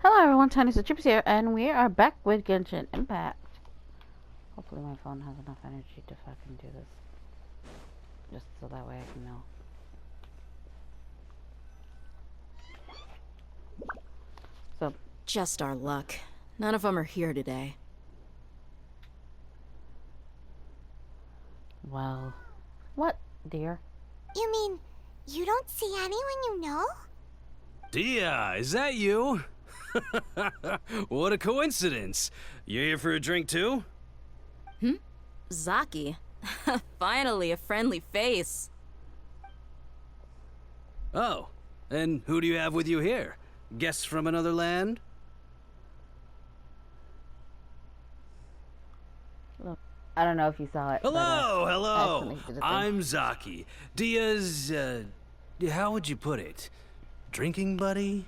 Hello everyone, Tiniestofchibis here, and we are back with Genshin Impact. Hopefully my phone has enough energy to fucking do this. Just so that way I can know. So, Just our luck. None of them are here today. well... What, dear? You mean, you don't see anyone you know? Dia, is that you? What a coincidence. You here for a drink too? Zaki. Finally, a friendly face. Oh, and who do you have with you here? Guests from another land? Look, I don't know if you saw it. Hello, but, hello. accidentally did a thing. I'm Zaki. Dia's, how would you put it? Drinking buddy?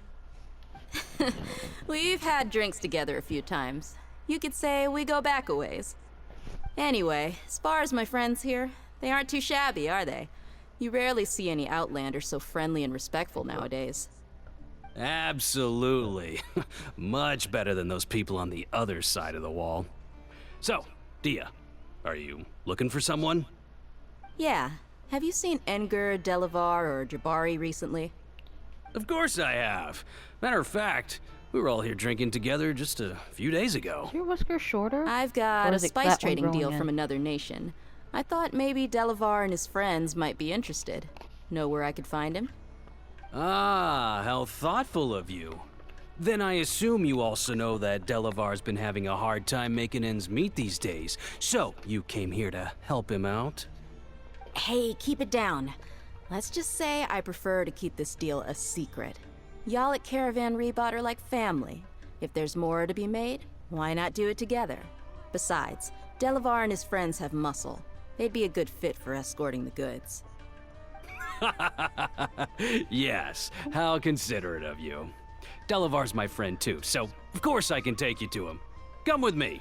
We've had drinks together a few times. You could say we go back a ways. Anyway, as far as my friends here, they aren't too shabby, are they? You rarely see any Outlanders so friendly and respectful nowadays. Absolutely. Much better than those people on the other side of the wall. So, Dia, are you looking for someone? Yeah. Have you seen Enger, Delavar, or Jabari recently? Of course I have. Matter of fact, we were all here drinking together just a few days ago. Is your whisker shorter? I've got Or a is it spice that one trading deal growing in? from another nation. I thought maybe Delavar and his friends might be interested. Know where I could find him? Ah, how thoughtful of you. Then I assume you also know that Delavar's been having a hard time making ends meet these days. So, you came here to help him out? Hey, keep it down. Let's just say I prefer to keep this deal a secret. Y'all at Caravan Rebot are like family. If there's more to be made, why not do it together? Besides, Delavar and his friends have muscle. They'd be a good fit for escorting the goods. Yes, how considerate of you. Delavar's my friend too, so of course I can take you to him. Come with me.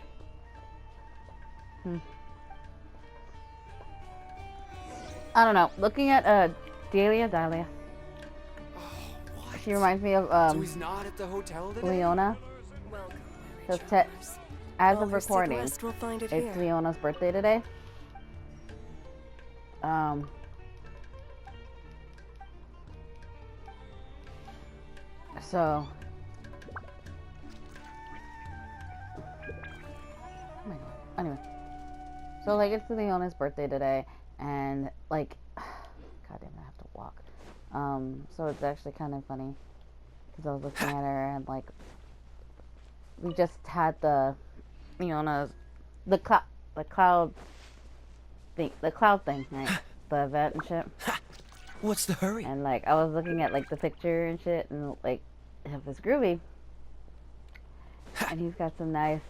I don't know. Looking at Dahlia. What? She reminds me of So he's not at the hotel today? Leona. Welcome, So my travelers. as All of who seek recording, rest will find it it's here. Leona's birthday today. So. Oh my god. Anyway. So, like, it's Leona's birthday today, and, like, god damn, I have to walk. So it's actually kind of funny, because I was looking at her, and, like, we just had the cloud thing, right? The event and shit. What's the hurry? And, like, I was looking at, like, the picture and shit, and, like, of his Groovy. And he's got some nice,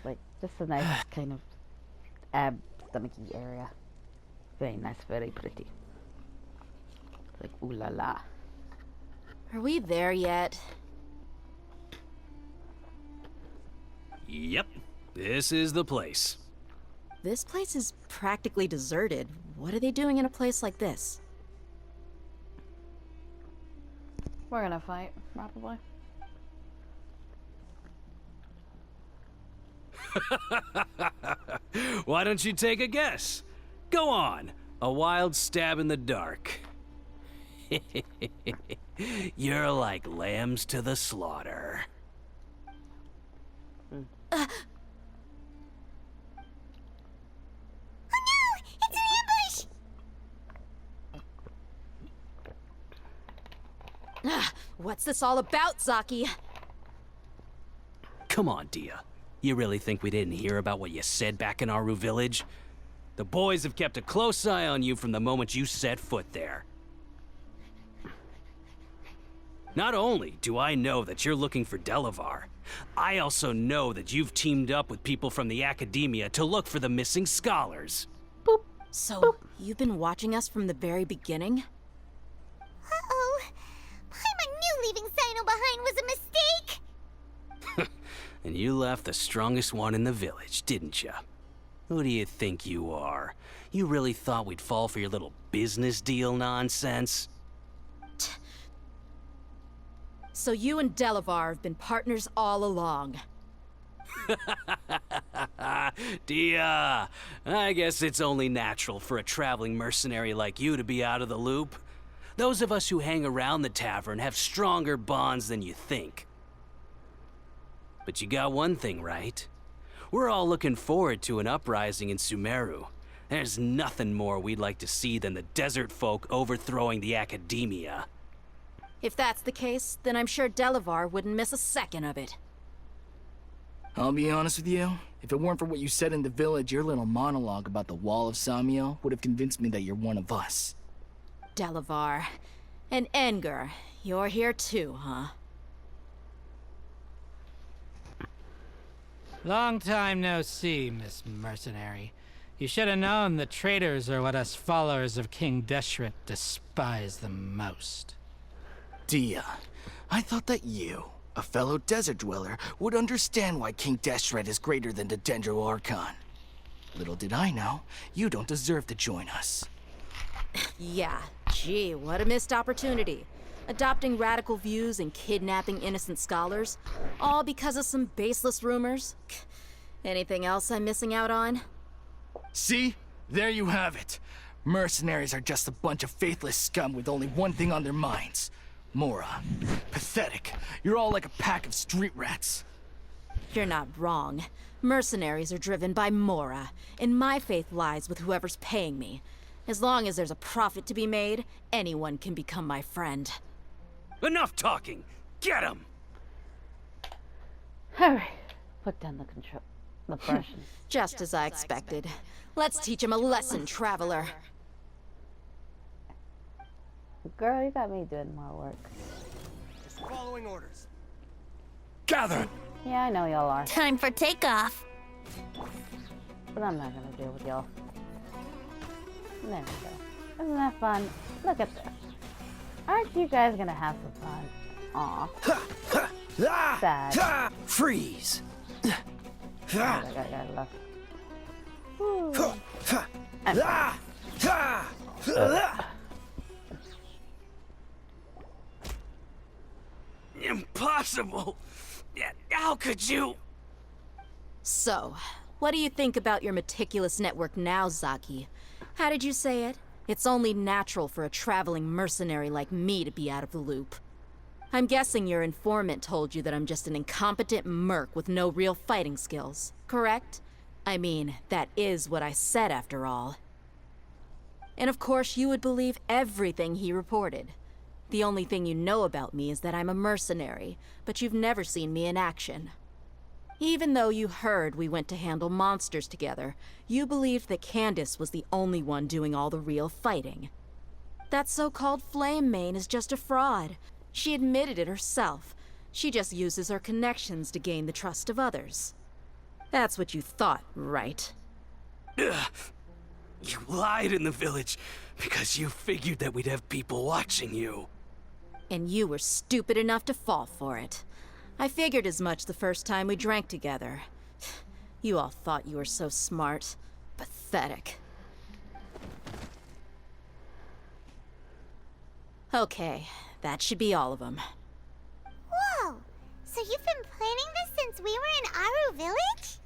like, just a nice kind of ab stomachy area. Very nice, very pretty. Like, ooh la la. Are we there yet? Yep, this is the place. This place is practically deserted. What are they doing in a place like this? We're gonna fight, probably. Why don't you take a guess? Go on, a wild stab in the dark. You're like lambs to the slaughter. It's an ambush! What's this all about, Zaki? Come on, Dia. You really think we didn't hear about what you said back in Aru village? The boys have kept a close eye on you from the moment you set foot there. Not only do I know that you're looking for Delavar, I also know that you've teamed up with people from the academia to look for the missing scholars. So, you've been watching us from the very beginning? Uh-oh. Paimon knew leaving Sino behind was a mistake! And you left the strongest one in the village, didn't you? Who do you think you are? You really thought we'd fall for your little business deal nonsense? So you and Delavar have been partners all along. Dia, I guess it's only natural for a traveling mercenary like you to be out of the loop. Those of us who hang around the tavern have stronger bonds than you think. But you got one thing right. We're all looking forward to an uprising in Sumeru. There's nothing more we'd like to see than the desert folk overthrowing the academia. If that's the case, then I'm sure Delavar wouldn't miss a second of it. I'll be honest with you. If it weren't for what you said in the village, your little monologue about the Wall of Samiel would have convinced me that you're one of us. Delavar. And Engar, you're here too, huh? Long time no see, Miss Mercenary. You should have known the traitors are what us followers of King Deshret despise the most. Dia, I thought that you, a fellow desert dweller, would understand why King Deshret is greater than the Dendro Archon. Little did I know, you don't deserve to join us. Yeah, gee, what a missed opportunity. Adopting radical views and kidnapping innocent scholars, all because of some baseless rumors. Anything else I'm missing out on? See? There you have it. Mercenaries are just a bunch of faithless scum with only one thing on their minds. Mora. Pathetic. You're all like a pack of street rats. You're not wrong. Mercenaries are driven by Mora, and my faith lies with whoever's paying me. As long as there's a profit to be made, anyone can become my friend. Enough talking! Get him! Alright. Put down the brush. Just as I expected. Let's teach him a lesson, traveler. Girl, you got me doing more work. Just following orders. Gather! Yeah, I know y'all are. Time for takeoff. But I'm not gonna deal with y'all. There we go. Isn't that fun? Look at this. Aren't you guys gonna have some fun? Aw. Sad. Freeze! I got left. Woo. Impossible! How could you? So, what do you think about your meticulous network now, Zaki? How did you say it? It's only natural for a traveling mercenary like me to be out of the loop. I'm guessing your informant told you that I'm just an incompetent merc with no real fighting skills, correct? I mean, that is what I said after all. And of course, you would believe everything he reported. The only thing you know about me is that I'm a mercenary, but you've never seen me in action. Even though you heard we went to handle monsters together, you believed that Candace was the only one doing all the real fighting. That so-called Flame Mane is just a fraud. She admitted it herself. She just uses her connections to gain the trust of others. That's what you thought, right? Ugh. You lied in the village because you figured that we'd have people watching you. And you were stupid enough to fall for it. I figured as much the first time we drank together. You all thought you were so smart. Pathetic. Okay, that should be all of them. Whoa! So you've been planning this since we were in Aru Village?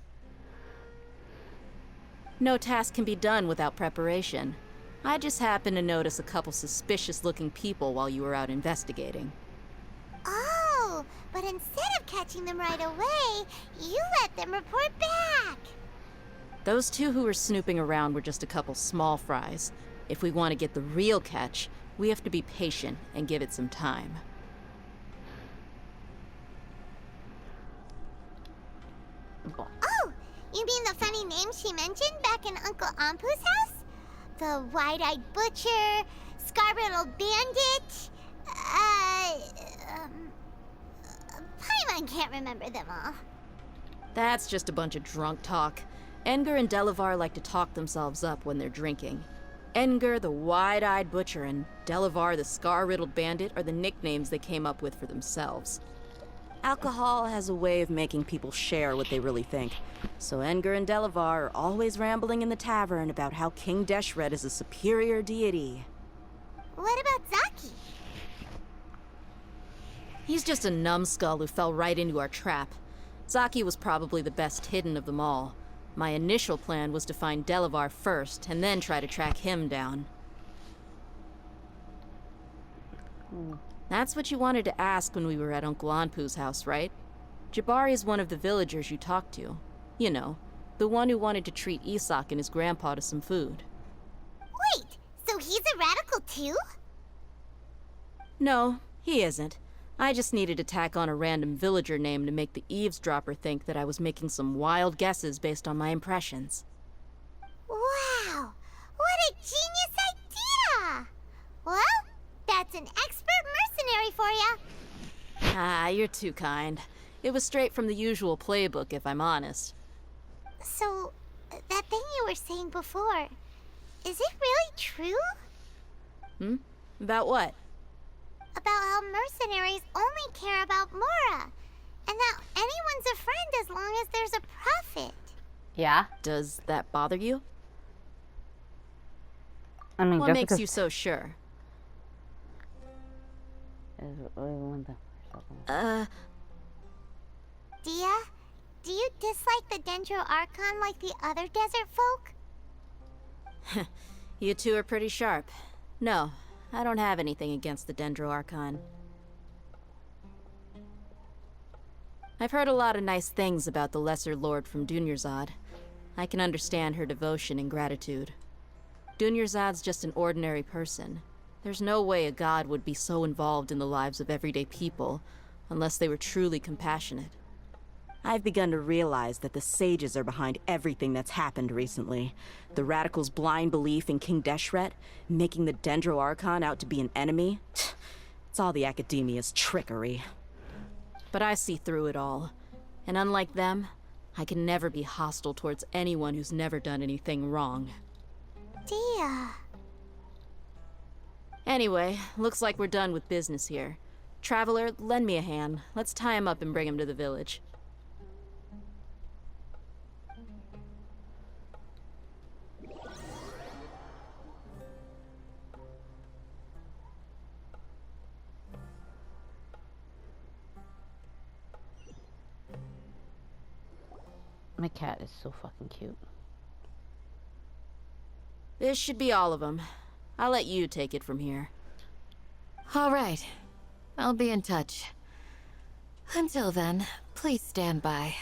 No task can be done without preparation. I just happened to notice a couple suspicious-looking people while you were out investigating. Oh, but instead of catching them right away, you let them report back. Those two who were snooping around were just a couple small fries. If we want to get the real catch, we have to be patient and give it some time. Oh, you mean the funny name she mentioned back in Uncle Ampu's house? The wide-eyed butcher, scar-riddled bandit, Paimon can't remember them all. That's just a bunch of drunk talk. Engar and Delavar like to talk themselves up when they're drinking. Engar, the wide-eyed butcher, and Delavar, the scar-riddled bandit, are the nicknames they came up with for themselves. Alcohol has a way of making people share what they really think. So Engar and Delavar are always rambling in the tavern about how King Deshret is a superior deity. What about Zaki? He's just a numbskull who fell right into our trap. Zaki was probably the best hidden of them all. My initial plan was to find Delavar first, and then try to track him down. That's what you wanted to ask when we were at Uncle Anpu's house, right? Jabari is one of the villagers you talked to. You know, the one who wanted to treat Isak and his grandpa to some food. Wait, so he's a radical too? No, he isn't. I just needed to tack on a random villager name to make the eavesdropper think that I was making some wild guesses based on my impressions. Wow, what a genius idea! Well, that's an expert mercenary for ya. Ah, you're too kind. It was straight from the usual playbook, if I'm honest. So, that thing you were saying before, is it really true? About what? About how mercenaries only care about Mora, and that anyone's a friend as long as there's a profit. Yeah. Does that bother you? I mean, What just makes because you so sure? Dia, do you dislike the Dendro Archon like the other desert folk? You two are pretty sharp. No, I don't have anything against the Dendro Archon. I've heard a lot of nice things about the Lesser Lord from Dunyarzad. I can understand her devotion and gratitude. Dunyarzad's just an ordinary person. There's no way a god would be so involved in the lives of everyday people, unless they were truly compassionate. I've begun to realize that the sages are behind everything that's happened recently. The radicals' blind belief in King Deshret, making the Dendro Archon out to be an enemy. It's all the academia's trickery. But I see through it all. And unlike them, I can never be hostile towards anyone who's never done anything wrong. Dia. Anyway, looks like we're done with business here. Traveler, lend me a hand. Let's tie him up and bring him to the village. My cat is so fucking cute. This should be all of them. I'll let you take it from here. All right. I'll be in touch. Until then, please stand by.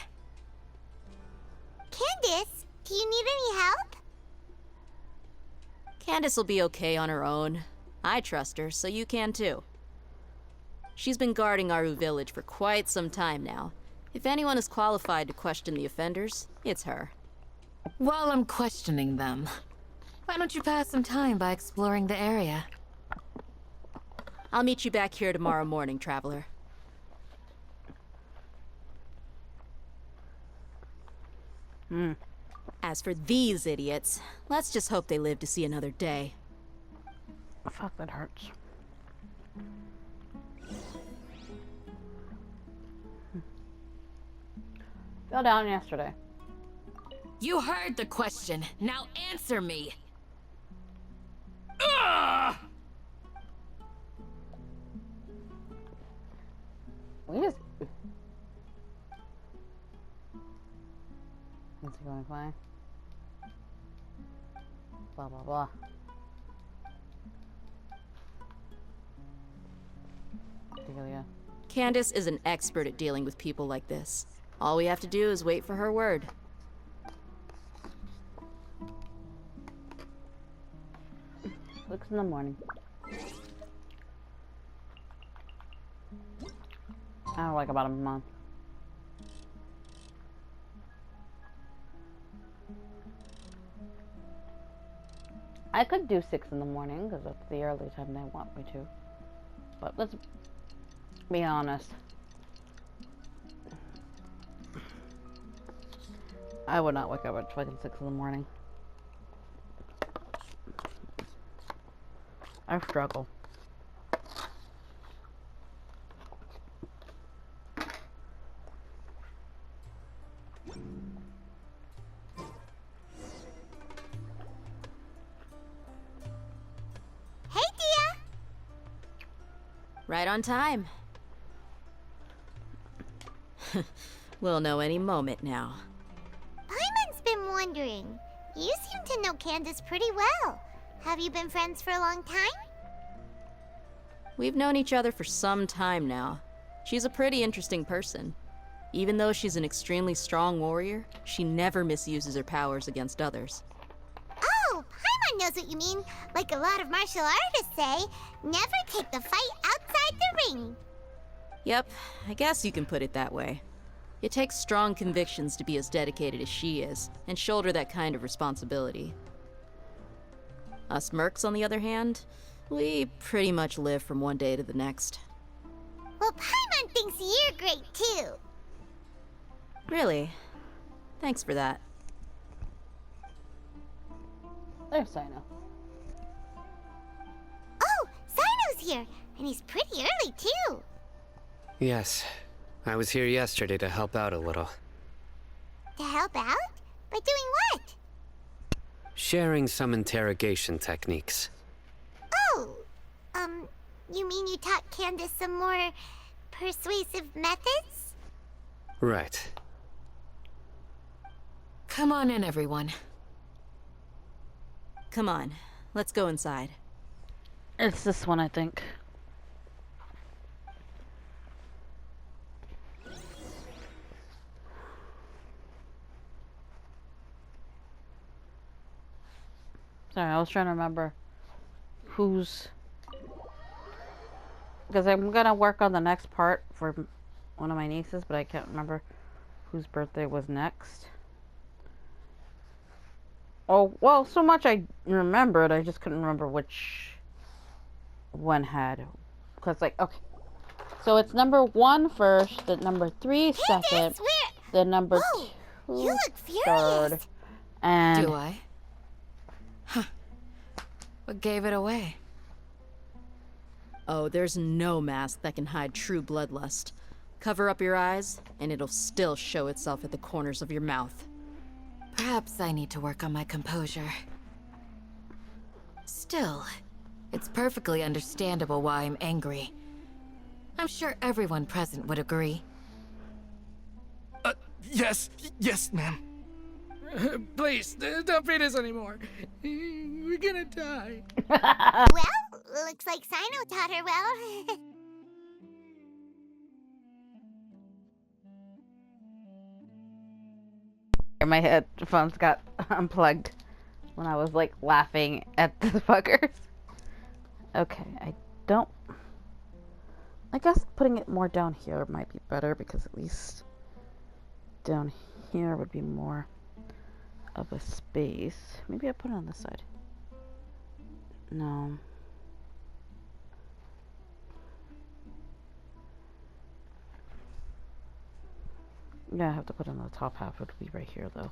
Candace, do you need any help? Candace will be okay on her own. I trust her, so you can too. She's been guarding Aru village for quite some time now. If anyone is qualified to question the offenders, it's her. While I'm questioning them, why don't you pass some time by exploring the area? I'll meet you back here tomorrow morning, Traveler. As for these idiots, let's just hope they live to see another day. Fuck, that hurts. Fell down yesterday. You heard the question. Now answer me. We just... Is it going fine? Blah, blah, blah. Delia. Candace is an expert at dealing with people like this. All we have to do is wait for her word. 6 in the morning. I don't like about a month. I could do 6 in the morning because that's the early time they want me to. But let's be honest. I would not wake up at fucking 6 in the morning. I struggle. Hey, Dia! Right on time. We'll know any moment now. Paimon's been wondering. You seem to know Candace pretty well. Have you been friends for a long time? We've known each other for some time now. She's a pretty interesting person. Even though she's an extremely strong warrior, she never misuses her powers against others. Oh, Paimon knows what you mean. Like a lot of martial artists say, never take the fight outside the ring. Yep, I guess you can put it that way. It takes strong convictions to be as dedicated as she is, and shoulder that kind of responsibility. Us mercs, on the other hand, we pretty much live from one day to the next. Well, Paimon thinks you're great too. Really? Thanks for that. There's Sino. Oh, Sino's here, and he's pretty early too. Yes. I was here yesterday to help out a little. To help out? By doing what? Sharing some interrogation techniques. Oh, you mean you taught Candace some more persuasive methods? Right. Come on in, everyone. Come on, let's go inside. It's this one, I think. Sorry, I was trying to remember who's... Because I'm gonna work on the next part for one of my nieces, but I can't remember whose birthday was next. Oh, well, so much I remembered, I just couldn't remember which one had. Because, like, okay. So it's number 1 first, then number 3 second, then number 2 You look third, furious. and... Do I? Huh. What gave it away? Oh, there's no mask that can hide true bloodlust. Cover up your eyes, and it'll still show itself at the corners of your mouth. Perhaps I need to work on my composure. Still, it's perfectly understandable why I'm angry. I'm sure everyone present would agree. Yes, ma'am. Please, don't feed us anymore. We're gonna die. Well, looks like Sino taught her well. My headphones got unplugged when I was like laughing at the fuckers. Okay, I guess putting it more down here might be better because at least down here would be more of a space. Maybe I put it on this side. No. Yeah, I have to put it on the top half. It would be right here, though.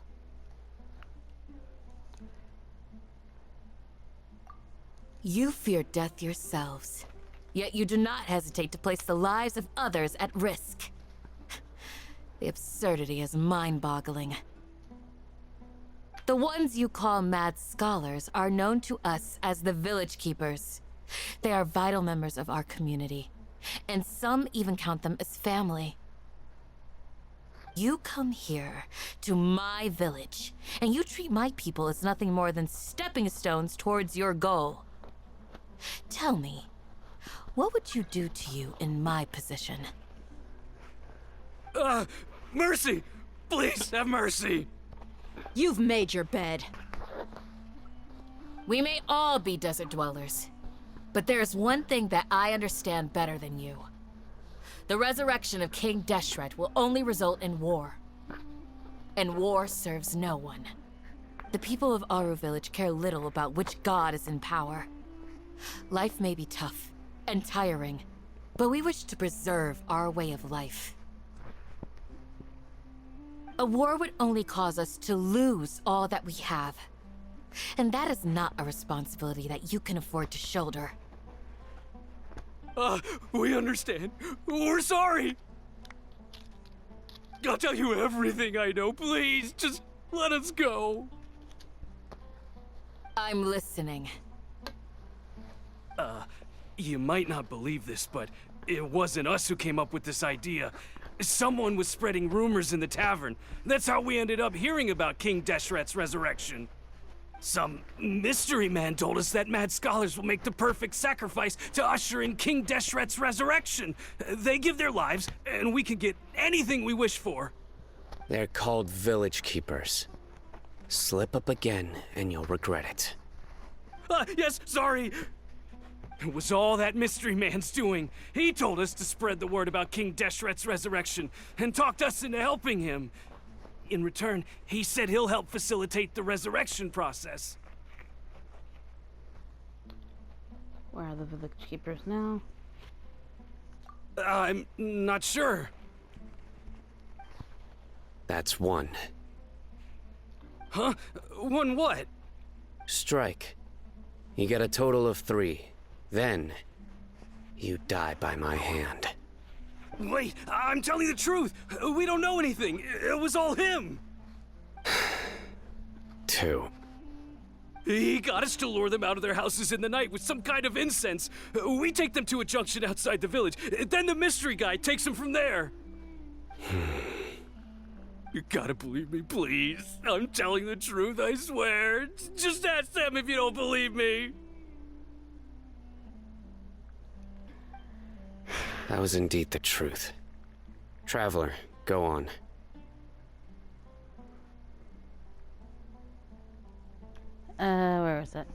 You fear death yourselves, yet you do not hesitate to place the lives of others at risk. The absurdity is mind-boggling. The ones you call mad scholars are known to us as the Village Keepers. They are vital members of our community, and some even count them as family. You come here to my village, and you treat my people as nothing more than stepping stones towards your goal. Tell me, what would you do to you in my position? Mercy! Please, have mercy! You've made your bed. We may all be desert dwellers, but there is one thing that I understand better than you. The resurrection of King Deshret will only result in war. And war serves no one. The people of Aru Village care little about which god is in power. Life may be tough and tiring, but we wish to preserve our way of life. A war would only cause us to lose all that we have. And that is not a responsibility that you can afford to shoulder. We understand. We're sorry. I'll tell you everything I know. Please, just let us go. I'm listening. You might not believe this, but it wasn't us who came up with this idea. Someone was spreading rumors in the tavern. That's how we ended up hearing about King Deshret's resurrection. Some mystery man told us that mad scholars will make the perfect sacrifice to usher in King Deshret's resurrection. They give their lives, and we can get anything we wish for. They're called village keepers. Slip up again, and you'll regret it. Yes, sorry. It was all that mystery man's doing. He told us to spread the word about King Deshret's resurrection, and talked us into helping him. In return, he said he'll help facilitate the resurrection process. Where are the village keepers now? I'm not sure. That's one. Huh? One what? Strike. You get a total of 3. Then, you die by my hand. Wait, I'm telling the truth. We don't know anything. It was all him. 2. He got us to lure them out of their houses in the night with some kind of incense. We take them to a junction outside the village. Then the mystery guy takes them from there. You gotta believe me, please. I'm telling the truth, I swear. Just ask them if you don't believe me. That was indeed the truth. Traveler, go on. Where is it?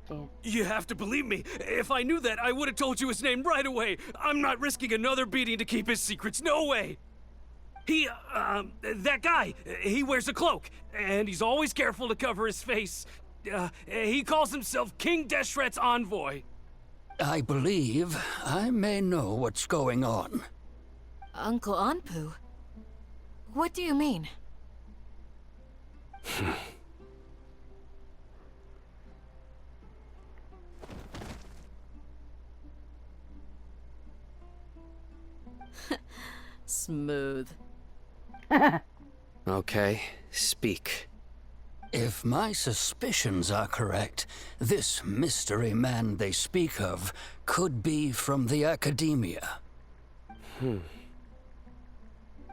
Yeah. You have to believe me. If I knew that, I would have told you his name right away. I'm not risking another beating to keep his secrets. No way. That guy, he wears a cloak, and he's always careful to cover his face. He calls himself King Deshret's envoy. I believe I may know what's going on. Uncle Anpu? What do you mean? Smooth. Okay, speak. If my suspicions are correct, this mystery man they speak of could be from the academia.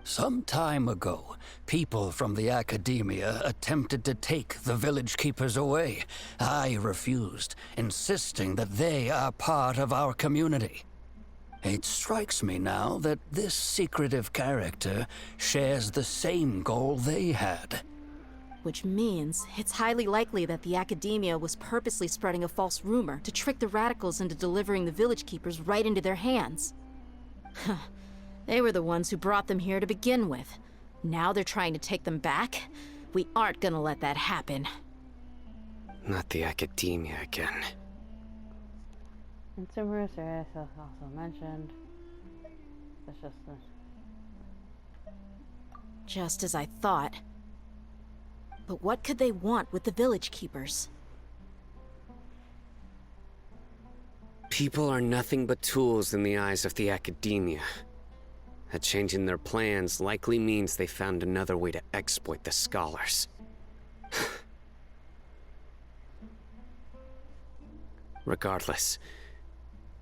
Some time ago, people from the academia attempted to take the village keepers away. I refused, insisting that they are part of our community. It strikes me now that this secretive character shares the same goal they had. Which means it's highly likely that the Academia was purposely spreading a false rumor to trick the radicals into delivering the village keepers right into their hands. They were the ones who brought them here to begin with. Now they're trying to take them back? We aren't gonna let that happen. Not the Academia again. Consumer service also mentioned. That's just Just as I thought. But what could they want with the village keepers? People are nothing but tools in the eyes of the Academia. A change in their plans likely means they found another way to exploit the scholars. Regardless,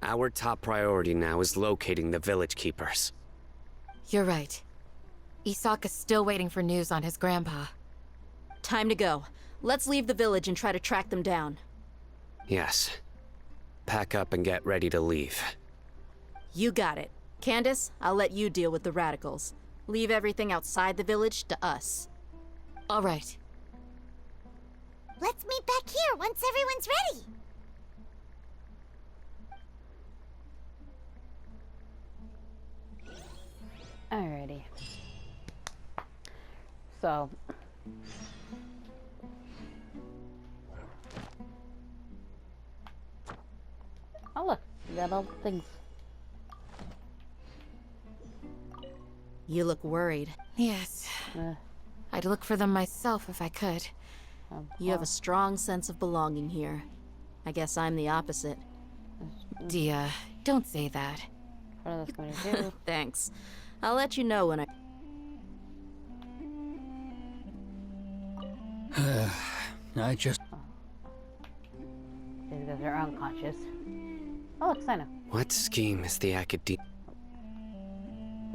our top priority now is locating the village keepers. You're right. Isaka's still waiting for news on his grandpa. Time to go. Let's leave the village and try to track them down. Yes. Pack up and get ready to leave. You got it. Candace, I'll let you deal with the radicals. Leave everything outside the village to us. All right. Let's meet back here once everyone's ready. Alrighty. So. Oh look, we got all the things. You look worried. Yes. I'd look for them myself if I could. You have a strong sense of belonging here. I guess I'm the opposite. Dia, don't say that. What are those going to do? Thanks. I'll let you know when I... I just... These guys are unconscious. Oh look, Sino. What scheme is the Academia?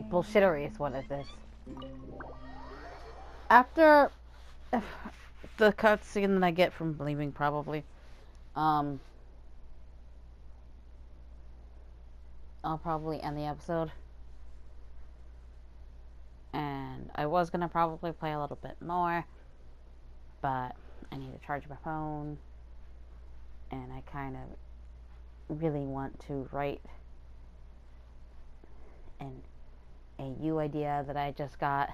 bullshittery is what it is. After the cutscene that I get from leaving, probably, I'll probably end the episode. And I was gonna probably play a little bit more, but I need to charge my phone, and I kind of really want to write a U idea that I just got,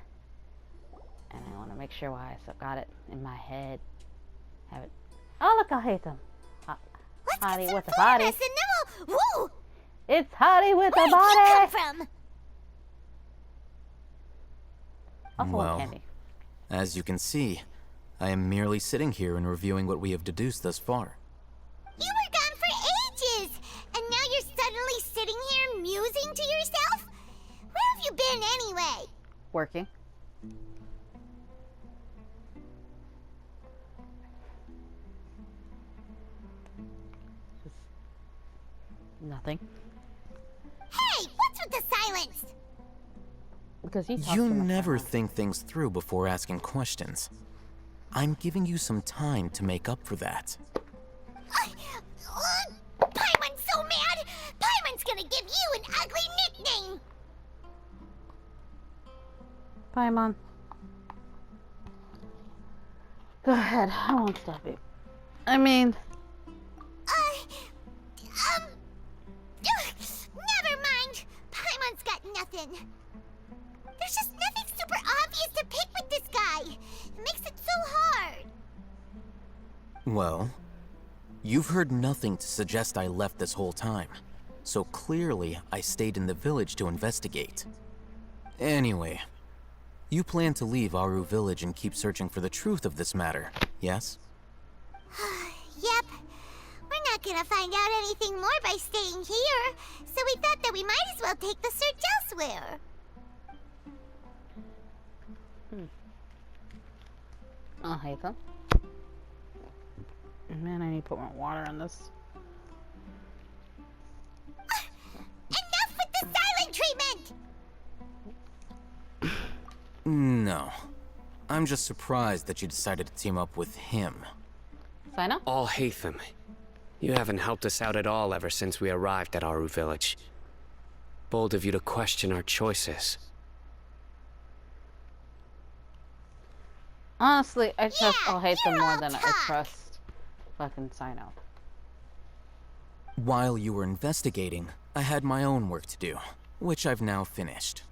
and I want to make sure why I still got it in my head. Have it. Oh, look, I'll hate them. Hottie with a body. And then we'll... Woo! It's Hottie with Where a did you body. come from? Also want Well, candy. as you can see, I am merely sitting here and reviewing what we have deduced thus far. You were gone for ages, and now you're suddenly sitting here musing to yourself? Where have you been anyway? Working. Nothing. Hey, what's with the silence? Because he talks You too much never right now. think things through before asking questions. I'm giving you some time to make up for that. Paimon's so mad! Paimon's gonna give you an ugly nickname! Paimon. Go ahead. I won't stop you. I mean... Never mind. Paimon's got nothing. There's just nothing super obvious to pick with this guy. It makes it so hard. Well, you've heard nothing to suggest I left this whole time, so clearly I stayed in the village to investigate. Anyway, you plan to leave Aru village and keep searching for the truth of this matter, yes? Yep. We're not gonna find out anything more by staying here, so we thought that we might as well take the search elsewhere. I'll hate them. Man, I need to put more water on this. Enough with the silent treatment! No. I'm just surprised that you decided to team up with him. Sino? All Hatham. You haven't helped us out at all ever since we arrived at Aru village. Bold of you to question our choices. Honestly, I trust Yeah, I'll hate them you're more all than I talk. trust fucking Sino. While you were investigating, I had my own work to do, which I've now finished.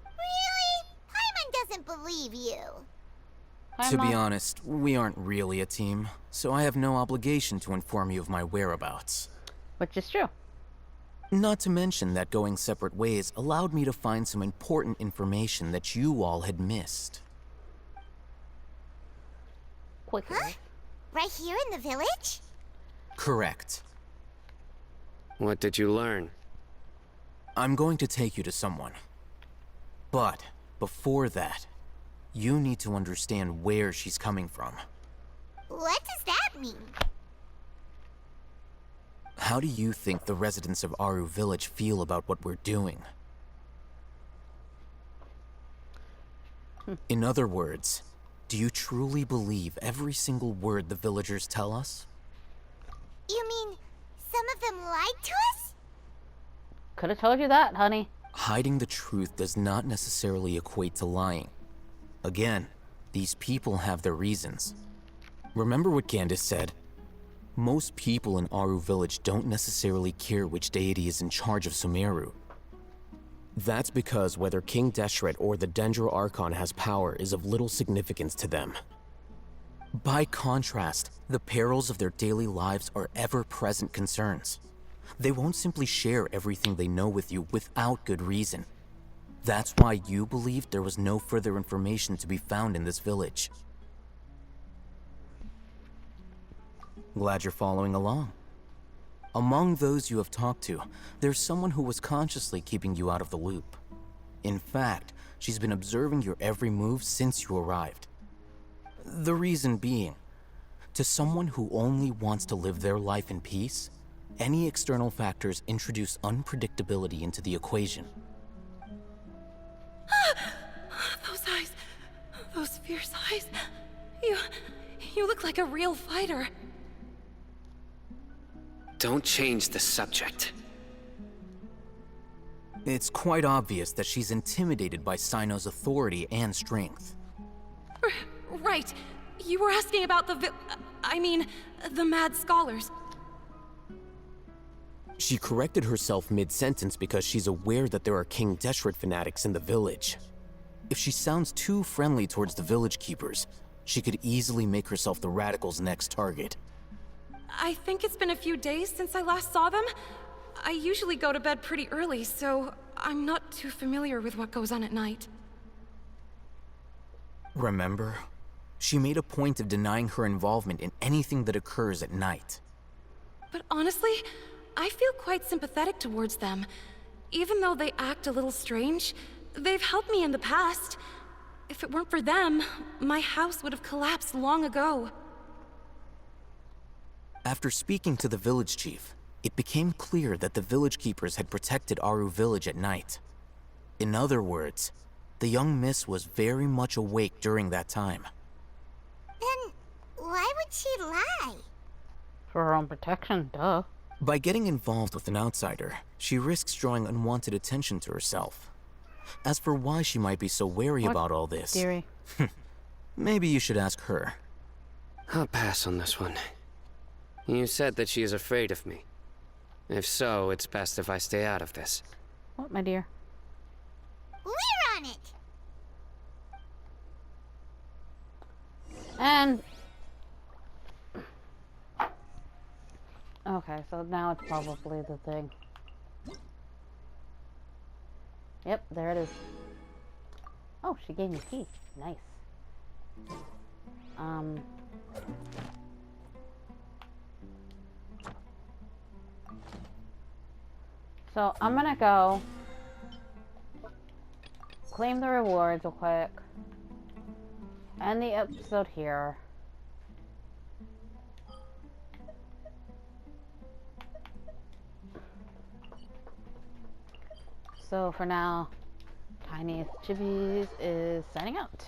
Really? Paimon doesn't believe you. To be Paimon. honest, we aren't really a team, so I have no obligation to inform you of my whereabouts. Which is true. Not to mention that going separate ways allowed me to find some important information that you all had missed. Quickly. Huh? Right here in the village? Correct. What did you learn? I'm going to take you to someone. But, before that, you need to understand where she's coming from. What does that mean? How do you think the residents of Aru village feel about what we're doing? In other words, do you truly believe every single word the villagers tell us? You mean some of them lied to us? Could have told you that, honey. Hiding the truth does not necessarily equate to lying. Again, these people have their reasons. Remember what Candace said? Most people in Aru village don't necessarily care which deity is in charge of Sumeru. That's because whether King Deshret or the Dendro Archon has power is of little significance to them. By contrast, the perils of their daily lives are ever-present concerns. They won't simply share everything they know with you without good reason. That's why you believed there was no further information to be found in this village. Glad you're following along. Among those you have talked to, there's someone who was consciously keeping you out of the loop. In fact, she's been observing your every move since you arrived. The reason being, to someone who only wants to live their life in peace, any external factors introduce unpredictability into the equation. of your size. You look like a real fighter. Don't change the subject. It's quite obvious that she's intimidated by Sino's authority and strength. Right. You were asking about the mad scholars. She corrected herself mid-sentence because she's aware that there are King Deshret fanatics in the village. If she sounds too friendly towards the village keepers, she could easily make herself the Radicals' next target. I think it's been a few days since I last saw them. I usually go to bed pretty early, so I'm not too familiar with what goes on at night. Remember? She made a point of denying her involvement in anything that occurs at night. But honestly, I feel quite sympathetic towards them. Even though they act a little strange, they've helped me in the past. If it weren't for them, my house would have collapsed long ago. After speaking to the village chief, it became clear that the village keepers had protected Aru village at night. In other words, the young miss was very much awake during that time. Then why would she lie? For her own protection, duh. By getting involved with an outsider, she risks drawing unwanted attention to herself. As for why she might be so wary about all this, Dearie. maybe you should ask her. I'll pass on this one. You said that she is afraid of me. If so, it's best if I stay out of this. What, my dear? We're on it! And... okay, so now it's probably the thing. Yep, there it is. Oh, she gave me key. Nice. So I'm gonna go claim the rewards real quick. End the episode here. So for now, Tiniestofchibis is signing out.